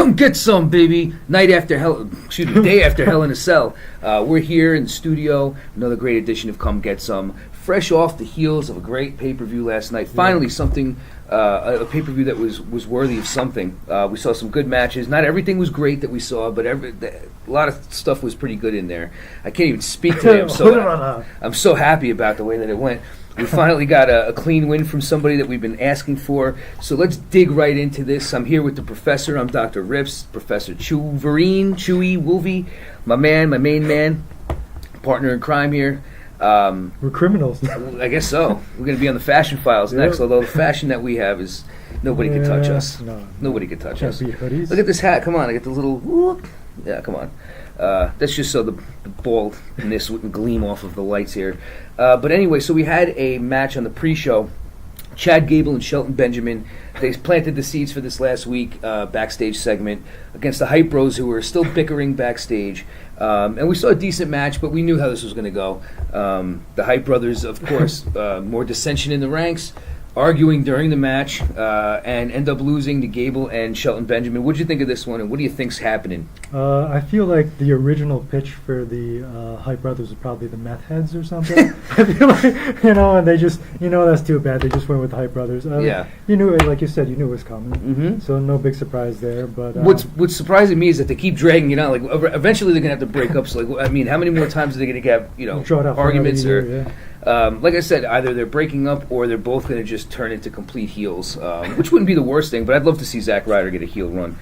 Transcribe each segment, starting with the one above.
Come get some, baby. Day after Hell in a Cell. We're here in the studio. Another great edition of Come Get Some. Fresh off the heels of a great pay-per-view last night. Finally, something, a pay-per-view that was worthy of something. We saw some good matches. Not everything was great that we saw, but a lot of stuff was pretty good in there. I can't even speak today. I'm so happy about the way that it went. We finally got a clean win from somebody that we've been asking for. So let's dig right into this. I'm here with the professor. I'm Dr. Rips, Professor Wolvie, my main man, partner in crime here. We're criminals. I guess so. We're going to be on the fashion files next, although the fashion that we have is nobody can touch us. Nobody can touch us. Look at this hat. Come on. I get the little whoop. Yeah, come on. That's just so the baldness wouldn't gleam off of the lights here. But anyway, so we had a match on the pre-show. Chad Gable and Shelton Benjamin, they planted the seeds for this last week backstage segment against the Hype Bros, who were still bickering backstage. And we saw a decent match, but we knew how this was going to go. The Hype Brothers, of course, more dissension in the ranks, arguing during the match, and end up losing to Gable and Shelton Benjamin. What did you think of this one, and what do you think's happening? I feel like the original pitch for the Hype Brothers was probably the Meth Heads or something. I feel like, and they just, that's too bad. They just went with the Hype Brothers. Yeah. You knew it, like you said, you knew it was coming. Mm-hmm. So no big surprise there. But what's surprising me is that they keep dragging it out. Like eventually they're gonna have to break up. So how many more times are they gonna have arguments or? Like I said, either they're breaking up or they're both going to just turn into complete heels, which wouldn't be the worst thing, but I'd love to see Zack Ryder get a heel run.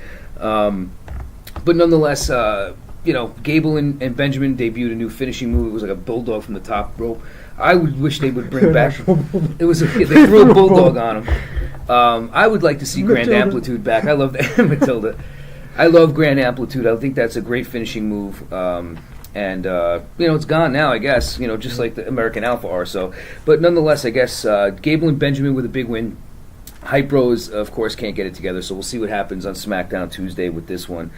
But nonetheless, Gable and Benjamin debuted a new finishing move. It was like a bulldog from the top rope. I would wish they would bring back. It was they threw a bulldog on him. I would like to see Grand Amplitude back. I love that. Matilda. I love Grand Amplitude. I think that's a great finishing move. And, it's gone now, I guess, just like the American Alpha are. So, but nonetheless, I guess Gable and Benjamin with a big win. Hype Bros, of course, can't get it together, so we'll see what happens on SmackDown Tuesday with this one.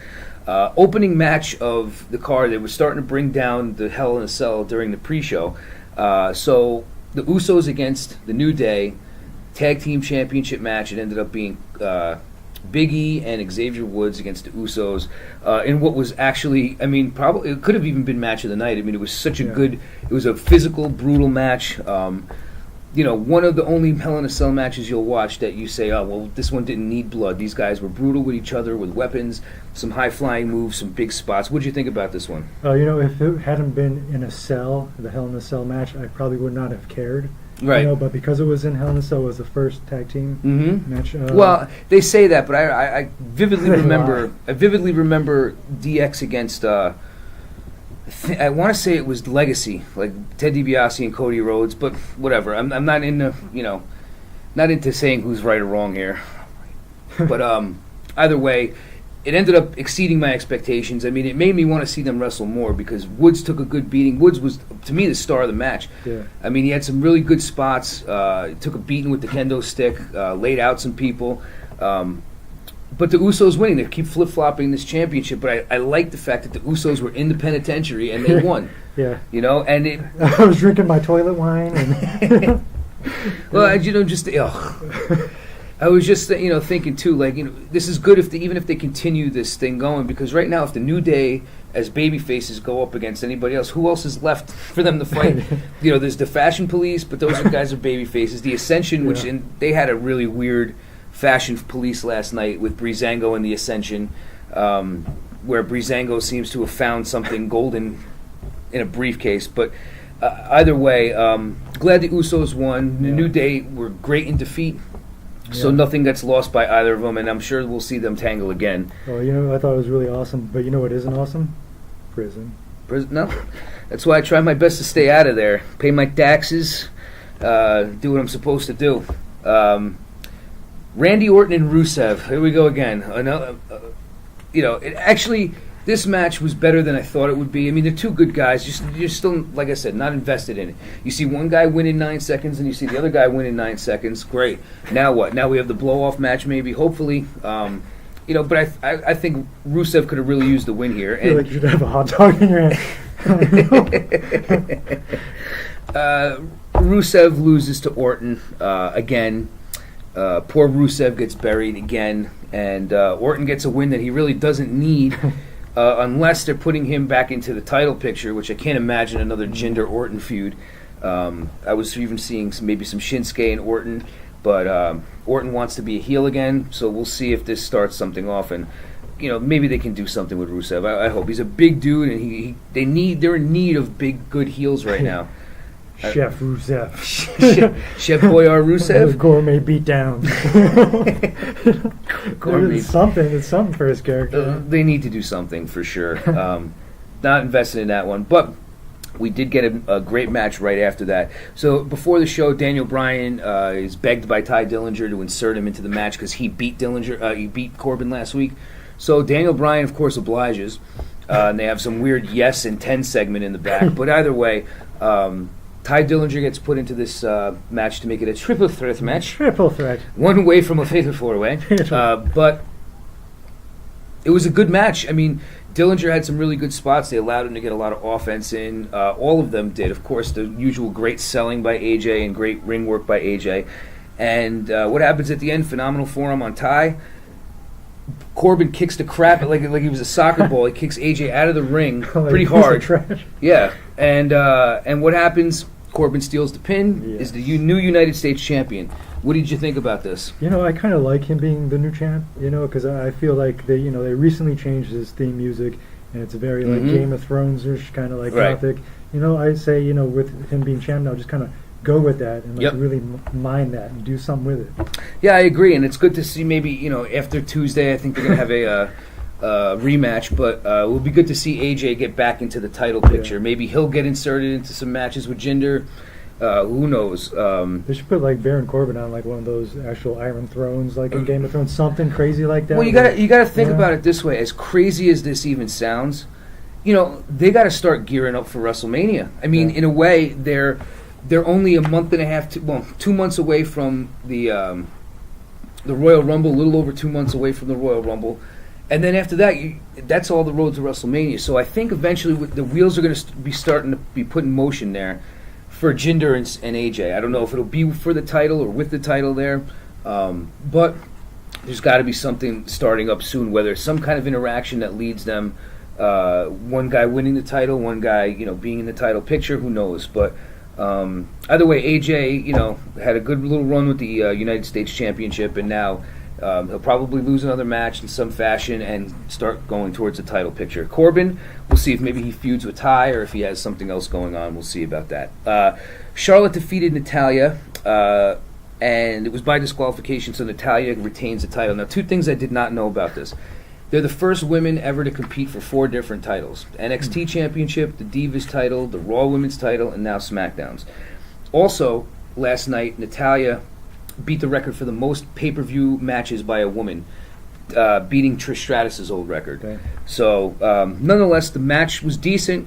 Opening match of the card, they were starting to bring down the Hell in a Cell during the pre-show. So the Usos against the New Day, Tag Team Championship match. It ended up being Big E and Xavier Woods against the Usos in what was actually, probably it could have even been match of the night. It was such a good, it was a physical, brutal match. One of the only Hell in a Cell matches you'll watch that you say, oh, well, this one didn't need blood. These guys were brutal with each other, with weapons, some high-flying moves, some big spots. What did you think about this one? If it hadn't been in a cell, the Hell in a Cell match, I probably would not have cared. Right. But because it was in Hell in a Cell, it was the first tag team match. Well, they say that, but I vividly remember. I vividly remember DX against. I want to say it was Legacy, like Ted DiBiase and Cody Rhodes, but whatever. I'm not into not into saying who's right or wrong here. But either way, it ended up exceeding my expectations. It made me want to see them wrestle more because Woods took a good beating. Woods was, to me, the star of the match. Yeah. He had some really good spots. Took a beating with the kendo stick, laid out some people. But the Usos winning. They keep flip-flopping this championship, but I like the fact that the Usos were in the penitentiary and they won. Yeah. And it... I was drinking my toilet wine. And well, I was just, thinking too, this is good even if they continue this thing going, because right now, if the New Day as baby faces go up against anybody else, who else is left for them to fight? There's the Fashion Police, but those guys are baby faces. The Ascension, they had a really weird Fashion Police last night with Breezango and the Ascension, where Breezango seems to have found something golden in a briefcase. But either way, glad the Usos won. The New Day were great in defeat. So nothing gets lost by either of them, and I'm sure we'll see them tangle again. Oh, I thought it was really awesome. But you know what isn't awesome? Prison. No. That's why I try my best to stay out of there. Pay my taxes, do what I'm supposed to do. Randy Orton and Rusev. Here we go again. This match was better than I thought it would be. They're two good guys. You're still, like I said, not invested in it. You see one guy win in 9 seconds, and you see the other guy win in 9 seconds. Great. Now what? Now we have the blow-off match, maybe, hopefully. But I think Rusev could have really used the win here. I feel like you should have a hot dog in your hand. Rusev loses to Orton again. Poor Rusev gets buried again. and Orton gets a win that he really doesn't need unless they're putting him back into the title picture, which I can't imagine another Jinder Orton feud. I was even seeing maybe some Shinsuke and Orton, but Orton wants to be a heel again, so we'll see if this starts something off, and maybe they can do something with Rusev. I hope. He's a big dude, and they're in need of big, good heels right now. Chef Rusev. Chef Boyar Rusev? Gourmet beatdown. Gourmet. It's something for his character. They need to do something for sure. Not invested in that one, but we did get a great match right after that. So before the show, Daniel Bryan is begged by Ty Dillinger to insert him into the match because he beat he beat Corbin last week. So Daniel Bryan, of course, obliges. And they have some weird yes and 10 segment in the back. But either way, Ty Dillinger gets put into this match to make it a triple threat match. Triple threat. One away from a fatal four-way. But it was a good match. I mean, Dillinger had some really good spots. They allowed him to get a lot of offense in. All of them did. Of course, the usual great selling by AJ and great ring work by AJ. And what happens at the end? Phenomenal forearm on Ty. Corbin kicks the crap like he was a soccer ball. He kicks AJ out of the ring pretty hard. Yeah. And what happens? Corbin steals the pin. Yeah. Is the new United States champion. What did you think about this? I kind of like him being the new champ. Because I feel like they recently changed his theme music, and it's very like Game of Thrones-ish, kind of like gothic. I say with him being champ now, just kind of go with that and really mind that and do something with it. Yeah, I agree, and it's good to see. Maybe after Tuesday, I think they're gonna have a rematch, but it will be good to see AJ get back into the title picture. Maybe he'll get inserted into some matches with Jinder. Who knows? They should put Baron Corbin on one of those actual Iron Thrones, like in Game of Thrones, something crazy like that. Well, you gotta think about it this way. As crazy as this even sounds, they got to start gearing up for WrestleMania. I mean, in a way, they're only a month and a half, 2 months away from the Royal Rumble, a little over 2 months away from the Royal Rumble. And then after that, that's all the road to WrestleMania. So I think eventually the wheels are going to be starting to be put in motion there for Jinder and AJ. I don't know if it'll be for the title or with the title there, but there's got to be something starting up soon, whether it's some kind of interaction that leads them, one guy winning the title, one guy being in the title picture, who knows. But either way, AJ had a good little run with the United States Championship, and now he'll probably lose another match in some fashion and start going towards the title picture. Corbin, we'll see if maybe he feuds with Ty or if he has something else going on. We'll see about that. Charlotte defeated Natalya, and it was by disqualification, so Natalya retains the title. Now, two things I did not know about this. They're the first women ever to compete for 4 different titles. The NXT Championship, the Divas title, the Raw Women's title, and now SmackDown's. Also, last night, Natalya beat the record for the most pay-per-view matches by a woman, beating Trish Stratus's old record. Okay. So, nonetheless, the match was decent,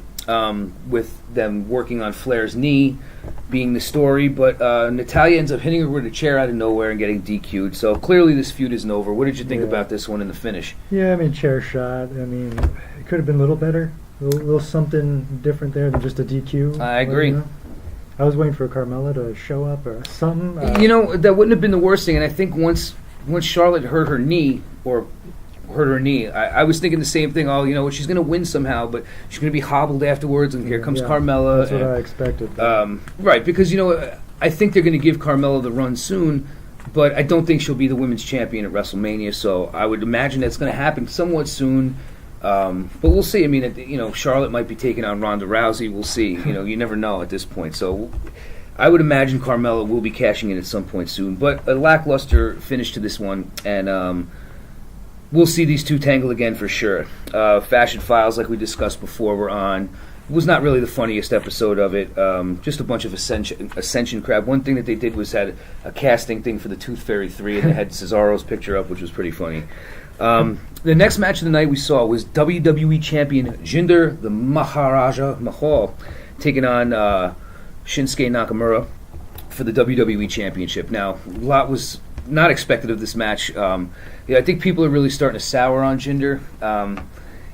with them working on Flair's knee being the story, but Natalya ends up hitting her with a chair out of nowhere and getting DQ'd. So clearly this feud isn't over. What did you think about this one in the finish? Yeah, chair shot. It could have been a little better, a little something different there than just a DQ. I agree. I was waiting for Carmella to show up or something. That wouldn't have been the worst thing, and I think once Charlotte hurt her knee, I was thinking the same thing. Oh, she's going to win somehow, but she's going to be hobbled afterwards, and here comes Carmella. That's what I expected. Right, because, I think they're going to give Carmella the run soon, but I don't think she'll be the women's champion at WrestleMania, so I would imagine that's going to happen somewhat soon. But we'll see. Charlotte might be taking on Ronda Rousey. We'll see. You never know at this point. So I would imagine Carmella will be cashing in at some point soon. But a lackluster finish to this one, and we'll see these two tangle again for sure. Fashion Files, like we discussed before, were on. It was not really the funniest episode of it. Just a bunch of Ascension crap. One thing that they did was had a casting thing for the Tooth Fairy 3, and they had Cesaro's picture up, which was pretty funny. The next match of the night we saw was WWE Champion Jinder the Maharaja Mahal taking on Shinsuke Nakamura for the WWE Championship. Now, a lot was not expected of this match. I think people are really starting to sour on Jinder, and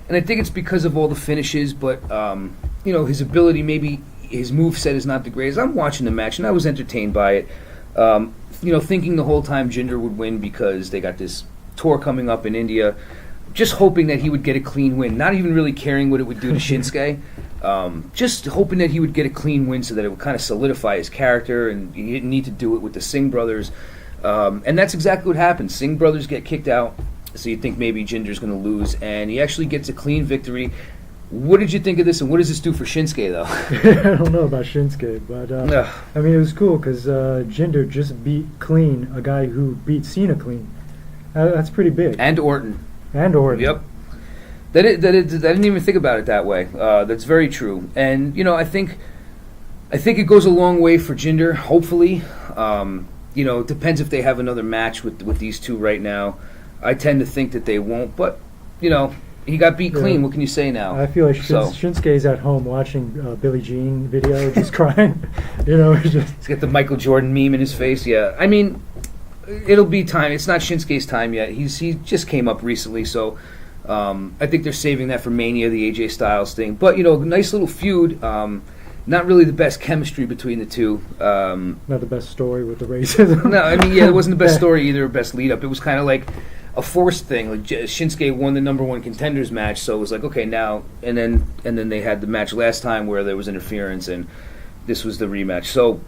I think it's because of all the finishes, but his ability, maybe his moveset is not the greatest. I'm watching the match, and I was entertained by it, thinking the whole time Jinder would win because they got this tour coming up in India. Just hoping that he would get a clean win. Not even really caring what it would do to Shinsuke. Just hoping that he would get a clean win so that it would kind of solidify his character, and he didn't need to do it with the Singh brothers. And that's exactly what happened. Singh brothers get kicked out, so you think maybe Jinder's going to lose, and he actually gets a clean victory. What did you think of this, and what does this do for Shinsuke, though? I don't know about Shinsuke, but I mean, it was cool because Jinder just beat clean a guy who beat Cena clean. That's pretty big. And Orton. Yep. I didn't even think about it that way. That's very true. And, I think it goes a long way for Jinder, hopefully. It depends if they have another match with these two right now. I tend to think that they won't, but, he got beat clean. What can you say now? I feel like Shinsuke's at home watching Billie Jean video, just crying. He's got the Michael Jordan meme in his face. Yeah, I mean, it'll be time. It's not Shinsuke's time yet. He just came up recently, so I think they're saving that for Mania, the AJ Styles thing. But nice little feud. Not really the best chemistry between the two. Not the best story with the racism. No, I mean, it wasn't the best story either, or best lead up. It was kind of like a forced thing. Like Shinsuke won the number one contenders match, so it was like, okay, now and then they had the match last time where there was interference, and this was the rematch. So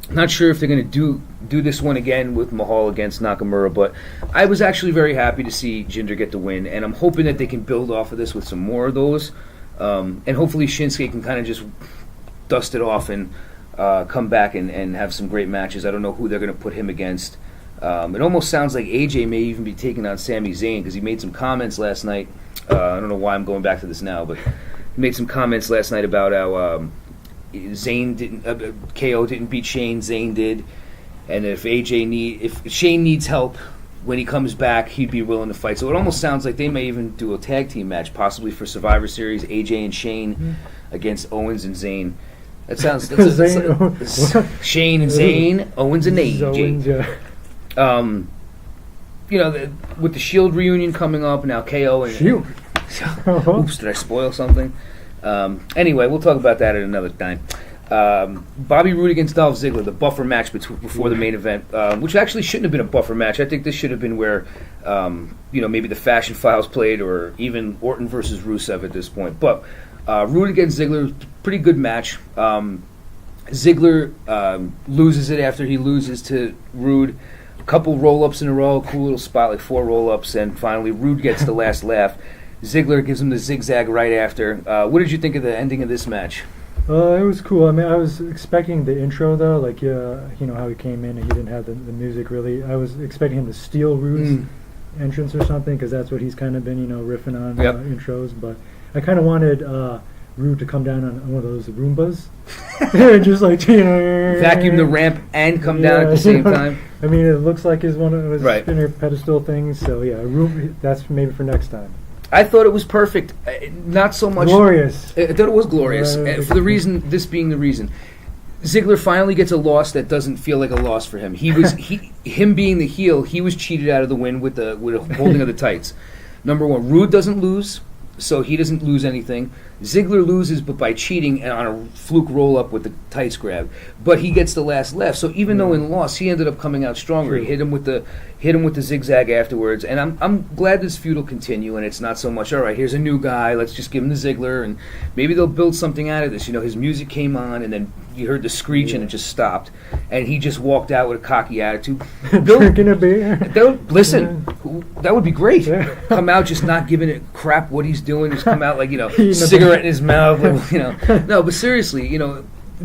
not sure if they're going to do this one again with Mahal against Nakamura, but I was actually very happy to see Jinder get the win, and I'm hoping that they can build off of this with some more of those, and hopefully Shinsuke can kind of just dust it off and come back and have some great matches. I don't know who they're going to put him against. It almost sounds like AJ may even be taking on Sami Zayn because he made some comments last night. I don't know why I'm going back to this now, but he made some comments last night about how KO didn't beat Shane, Zayn did, and if Shane needs help when he comes back, he'd be willing to fight. So it almost sounds like they may even do a tag team match, possibly for Survivor Series, AJ and Shane against Owens and Zayn. That sounds Shane and Zayn, Owens and AJ. Owens, yeah. With the Shield reunion coming up now, KO and Shield. Oops, did I spoil something? Anyway, we'll talk about that at another time. Bobby Roode against Dolph Ziggler, the buffer match before the main event, which actually shouldn't have been a buffer match. I think this should have been where, maybe the Fashion Files played, or even Orton versus Rusev at this point. But Roode against Ziggler, pretty good match. Ziggler loses it after he loses to Roode. Couple roll-ups in a row, cool little spot, like 4 roll-ups, and finally Roode gets the last laugh. Ziggler gives him the zigzag right after. What did you think of the ending of this match? It was cool. I mean, I was expecting the intro, though, like, how he came in and he didn't have the music, really. I was expecting him to steal Roode's entrance or something, because that's what he's kind of been, riffing on intros, but I kind of wanted Roode to come down on one of those Roombas and just like vacuum the ramp and come down at the same time. I mean, it looks like it's one of his spinner pedestal things. So yeah, that's maybe for next time. I thought it was perfect. Not so much glorious. I thought it was glorious for the reason. This being the reason, Ziggler finally gets a loss that doesn't feel like a loss for him. Him being the heel, he was cheated out of the win with a holding of the tights. Number one, Roode doesn't lose, so he doesn't lose anything. Ziggler loses, but by cheating and on a fluke roll-up with the tights grab. But he gets the last laugh. So even though in loss, he ended up coming out stronger. True. He hit him with the zigzag afterwards. And I'm glad this feud will continue, and it's not so much, all right, here's a new guy, let's just give him the Ziggler, and maybe they'll build something out of this. His music came on, and then you heard the screech, and it just stopped. And he just walked out with a cocky attitude. Drinking a beer. Listen, that would be great. Yeah. Come out just not giving a crap what he's doing. Just come out like, cigarette in his mouth. No, but seriously,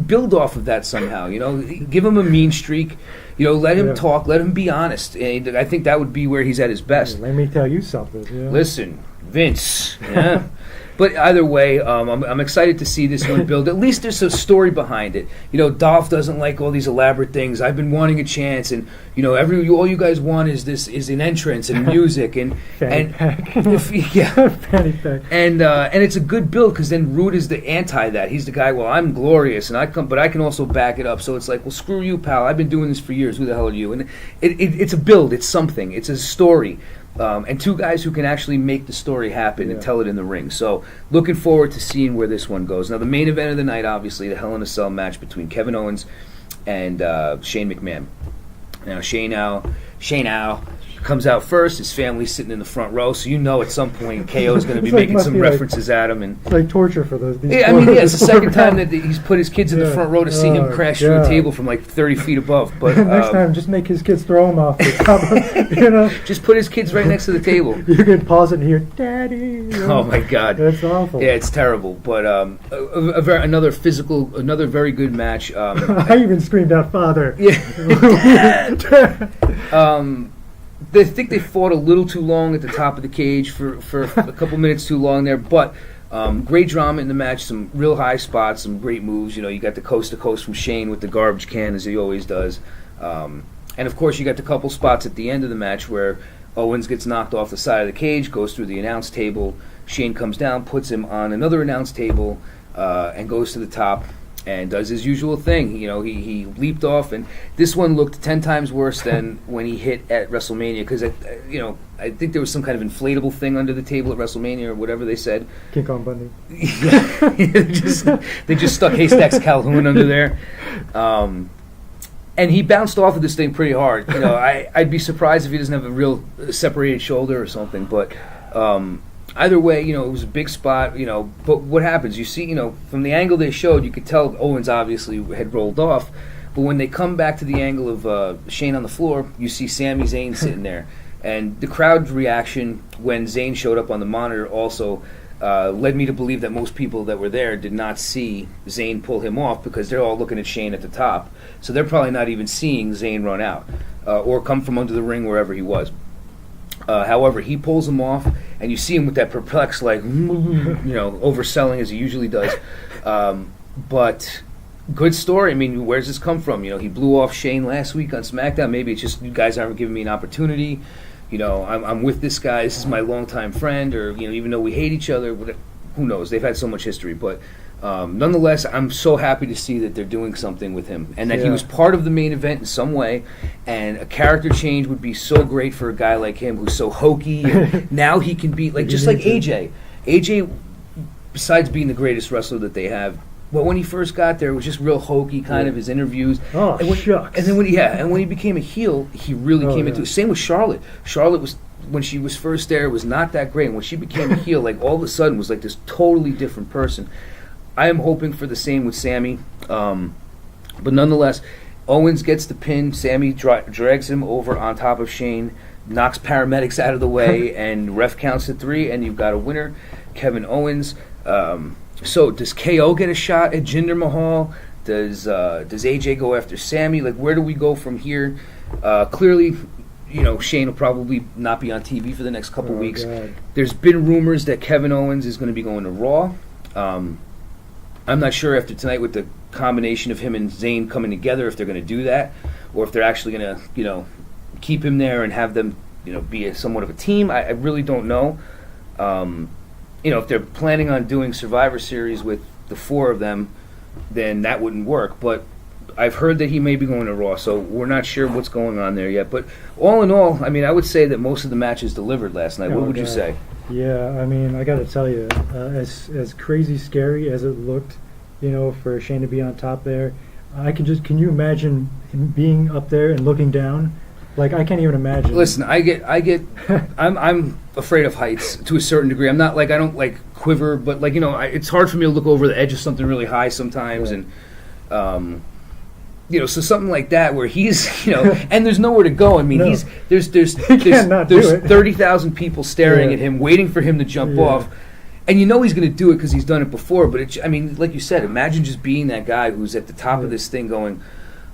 build off of that somehow. Give him a mean streak. Let him talk. Let him be honest. And I think that would be where he's at his best. Let me tell you something. Yeah. Listen, Vince. Yeah. But either way, I'm excited to see this one build. At least there's a story behind it. Dolph doesn't like all these elaborate things. I've been wanting a chance, and all you guys want is an entrance and music and fanny pack. Fanny pack. And it's a good build, because then Roode is the anti that. He's the guy. Well, I'm glorious, but I can also back it up. So it's like, well, screw you, pal. I've been doing this for years. Who the hell are you? And it's a build. It's something. It's a story. And two guys who can actually make the story happen and tell it in the ring. So looking forward to seeing where this one goes. Now, the main event of the night, obviously, the Hell in a Cell match between Kevin Owens and Shane McMahon. Now, Shane comes out first. His family's sitting in the front row, so you know at some point KO is going to be making some references at him. And it's like torture for those. Yeah, I mean, it's the second time that he's put his kids in the front row to see him crash through a table from like 30 feet above. But next time, just make his kids throw him off the top. Just put his kids right next to the table. You can pause it and hear, "Daddy." Oh my God, that's awful. Yeah, it's terrible. But another very good match. I even screamed out, "Father!" Yeah. They think they fought a little too long at the top of the cage for a couple minutes too long there, but great drama in the match, some real high spots, some great moves. You got the coast to coast from Shane with the garbage can, as he always does, and of course you got the couple spots at the end of the match where Owens gets knocked off the side of the cage, goes through the announce table. Shane comes down, puts him on another announce table, and goes to the top. And does his usual thing. He leaped off, and this one looked 10 times worse than when he hit at WrestleMania, because I think there was some kind of inflatable thing under the table at WrestleMania or whatever they said. King Kong Bundy. they just stuck Haystacks Calhoun under there, and he bounced off of this thing pretty hard. I'd be surprised if he doesn't have a real separated shoulder or something, but. Either way, it was a big spot, but what happens? You see, from the angle they showed, you could tell Owens obviously had rolled off, but when they come back to the angle of Shane on the floor, you see Sami Zayn sitting there. And the crowd's reaction when Zayn showed up on the monitor also led me to believe that most people that were there did not see Zayn pull him off, because they're all looking at Shane at the top. So they're probably not even seeing Zayn run out or come from under the ring wherever he was. However, he pulls him off, and you see him with that perplexed, overselling as he usually does. But good story. I mean, where's this come from? He blew off Shane last week on SmackDown. Maybe it's just you guys aren't giving me an opportunity. I'm with this guy. This is my longtime friend, or even though we hate each other, who knows? They've had so much history, but. Nonetheless, I'm so happy to see that they're doing something with him, and that he was part of the main event in some way, and a character change would be so great for a guy like him who's so hokey, and now he can be just like AJ. AJ, besides being the greatest wrestler that they have, but when he first got there, it was just real hokey, kind of his interviews. Oh, shucks. And then when he became a heel, he really came into it. Same with Charlotte. Charlotte was, when she was first there, was not that great. And when she became a heel, all of a sudden was like this totally different person. I am hoping for the same with Sami, but nonetheless, Owens gets the pin. Sami drags him over on top of Shane, knocks paramedics out of the way, and ref counts to 3, and you've got a winner, Kevin Owens. So does KO get a shot at Jinder Mahal? Does AJ go after Sami? Where do we go from here? Clearly, Shane will probably not be on TV for the next couple weeks. God. There's been rumors that Kevin Owens is going to be going to Raw. I'm not sure after tonight with the combination of him and Zayn coming together if they're going to do that, or if they're actually going to, keep him there and have them, be somewhat of a team. I really don't know. If they're planning on doing Survivor Series with the 4 of them, then that wouldn't work. But I've heard that he may be going to Raw, so we're not sure what's going on there yet. But all in all, I mean, I would say that most of the matches delivered last night. What would you say? Yeah, I mean, I got to tell you, as crazy scary as it looked, for Shane to be on top there, can you imagine him being up there and looking down? I can't even imagine. Listen, I'm afraid of heights to a certain degree. I'm not I don't quiver, but it's hard for me to look over the edge of something really high sometimes, right. And so something like that where he's, and there's nowhere to go. I mean, no. there's 30,000 people staring at him, waiting for him to jump off, and he's going to do it because he's done it before. But like you said, imagine just being that guy who's at the top of this thing, going,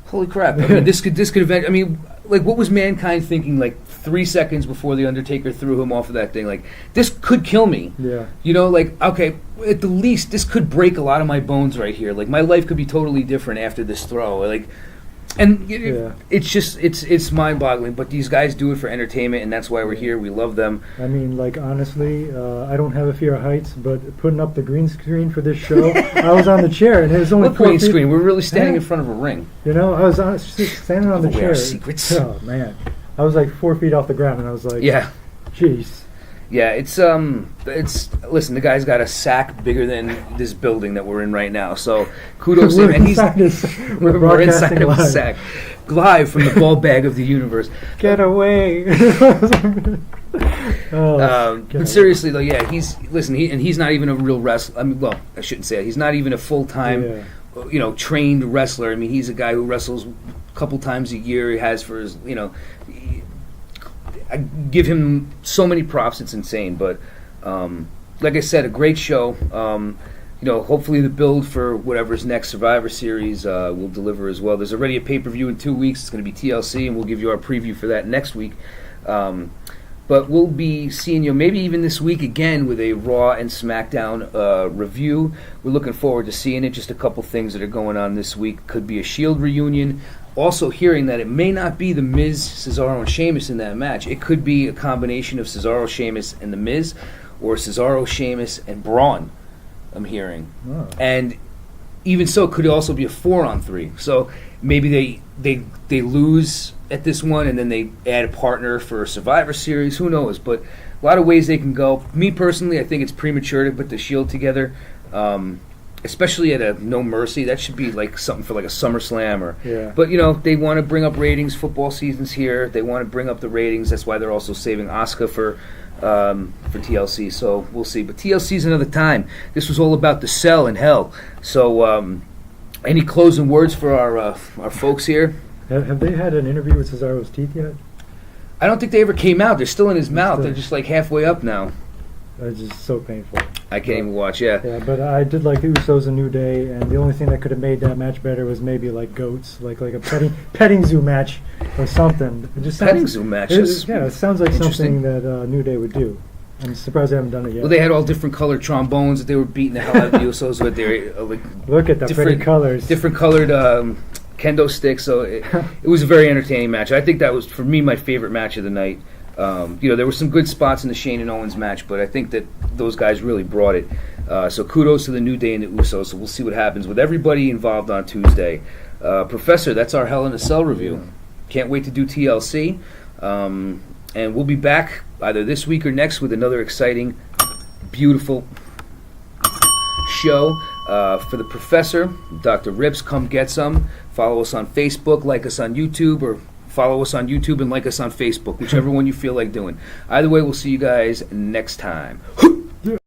"Holy crap!" I mean, this could event. I mean, what was mankind thinking? 3 seconds before the Undertaker threw him off of that thing, this could kill me. Yeah. Okay, at the least, this could break a lot of my bones right here. My life could be totally different after this throw. It's just, it's mind-boggling. But these guys do it for entertainment, and that's why we're here. We love them. I mean, honestly, I don't have a fear of heights, but putting up the green screen for this show, I was on the chair, and it was only what green screen? We're really standing in front of a ring. I was standing on the chair. Our secrets. Oh, man. I was 4 feet off the ground, and I was like, yeah. Jeez. Yeah, it's listen, the guy's got a sack bigger than this building that we're in right now. So kudos to him. And we're inside of a sack, live from the ball bag of the universe. Get away! But seriously though, yeah, he's not even a real wrestler. I mean, well, I shouldn't say it. He's not even a full-time, trained wrestler. I mean, he's a guy who wrestles a couple times a year. He has for his, I give him so many props. It's insane. But like I said, a great show. Hopefully the build for whatever's next Survivor Series will deliver as well. There's already a pay-per-view in 2 weeks. It's going to be TLC, and we'll give you our preview for that next week. But we'll be seeing you maybe even this week again with a Raw and SmackDown review. We're looking forward to seeing it. Just a couple things that are going on this week. Could be a Shield reunion. Also hearing that it may not be The Miz, Cesaro, and Sheamus in that match. It could be a combination of Cesaro, Sheamus, and The Miz, or Cesaro, Sheamus, and Braun, I'm hearing. Oh. And even so, it could also be a 4-on-3. So maybe they lose at this one, and then they add a partner for a Survivor Series. Who knows? But a lot of ways they can go. Me personally, I think it's premature to put the Shield together, especially at a No Mercy. That should be like something for like a SummerSlam. But they want to bring up ratings. Football season's here. They want to bring up the ratings. That's why they're also saving Asuka for TLC. So we'll see. But TLC's another time. This was all about the Cell and Hell. So any closing words for our folks here? Have they had an interview with Cesaro's teeth yet? I don't think they ever came out. They're still in his mouth. They're just like halfway up now. It's just so painful. I can't even watch, Yeah, but I did like the Usos a New Day, and the only thing that could have made that match better was maybe like goats, like a petting zoo match or something. Petting zoo match? It sounds like something that New Day would do. I'm surprised they haven't done it yet. Well, they had all different colored trombones that they were beating the hell out of the Usos with. Their look at the pretty colors. Different colored kendo sticks. So it was a very entertaining match. I think that was, for me, my favorite match of the night. There were some good spots in the Shane and Owens match, but I think that those guys really brought it. So kudos to the New Day and the Usos. So we'll see what happens with everybody involved on Tuesday. Professor, that's our Hell in a Cell review. Can't wait to do TLC. And we'll be back either this week or next with another exciting, beautiful show. For the Professor, Dr. Rips, come get some. Follow us on Facebook, like us on YouTube, or follow us on YouTube and like us on Facebook, whichever one you feel like doing. Either way, we'll see you guys next time.